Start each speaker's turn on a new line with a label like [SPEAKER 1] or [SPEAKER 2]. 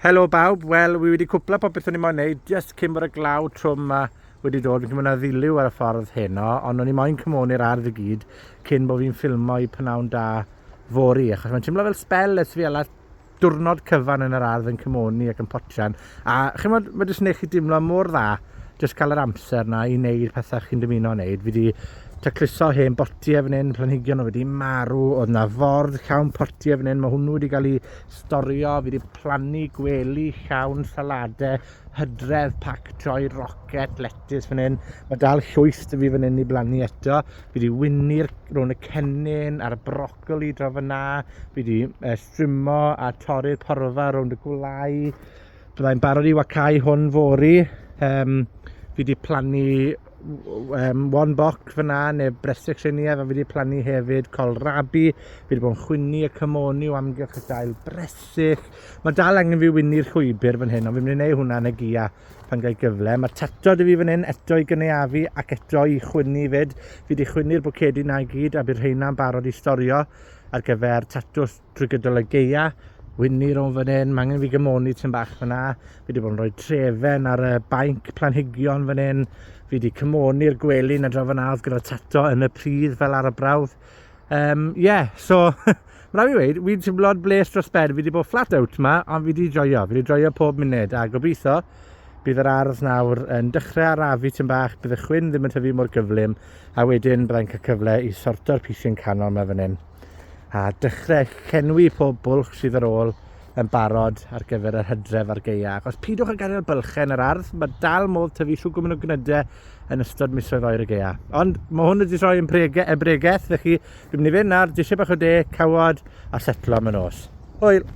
[SPEAKER 1] Helo bawb, wel wi wedi cwpla popeth o'n i moyn neud just cyn bod y glaw trwm ma wedi dod. Fi'n gwneud ddilyw ar y ffordd heno, ond o'n i moyn cymoni'r ardd i gyd cyn bod fi'n ffilmo i Prynhawn da yfory, achos mae'n teimlo fel spel ers fi ala diwrnod cyfan yn yr ardd yn cymoni ac yn potian. A chymod, mae jyst neud chi dimlo mor dda jyst cael yr amser na i wneud pethau chi'n dymuno wneud. Fi wedi tacluso hen potiau fan hyn, planhigion o wedi marw, oedd na ford llawn potiau fan hyn, mae hwnnw wedi cael ei storio, fi wedi plannu gwely llawn saladau, hydredd, pactoi, rocet, letys fan hyn, mae dal llwyth dy fi fan hyn i blannu eto, fi wedi wynnu'r rhwng y cennin a'r brocoli dro fyna, fi wedi strymo a torri'r porfa rownd y gwlau, byddai'n barod i wacau hwn fori, fi wedi plannu one boc fyna neu bresych syniad, a fi wedi plannu hefyd colrabi, fi wedi bod yn chwynnu y cymoni o amgylch y dail bresych. Mae dal angen fi wynnu'r llwybr fan hyn, ond fi'n mynd i wneud hwnna yn y gia pan gael gyfle. Mae tato dy fi fan hyn eto i gynaeafu ac eto i chwynnu fyd. Fi wedi chwynnu'r bwcedi na i gyd a bydd rheina'n barod i storio ar gyfer tatws trwy gydol y geia. Wynnu rhwng fan hyn, mae angen fi gymoni tym bach fyna. Fi wedi bod yn rhoi trefen ar y bainc planhigion fan hyn. Fi wedi cymoni'r gwely na dro fyna oedd gyda tato yn y pridd fel ar y brawdd. So, mae'n rhaid i weid, fi'n teimlo'n bles dros ben. Fi wedi bod flat out yma, ond fi wedi joio. Fi wedi joio pob munud, a gobeithio bydd yr ardd nawr yn dechrau arafu tym bach, bydd y chwyn ddim yn tyfu mor gyflym, a wedyn byddai'n cael cyfle i sorto'r pisyn canol yma fan hyn. A dechrau llenwi pob bwlch sydd ar ôl yn barod ar gyfer yr hydref a'r geia. Achos pidwch â gadael bylchen yr ardd, mae dal modd tyfu shw gwmyn o gnydau yn ystod misoedd oer y geia. Ond mae hwn wedi rhoi yn bregeth, felly dwi'n mynd i fynd nawr, disio bach o de, cawod a setlo am y nos. Hwyl!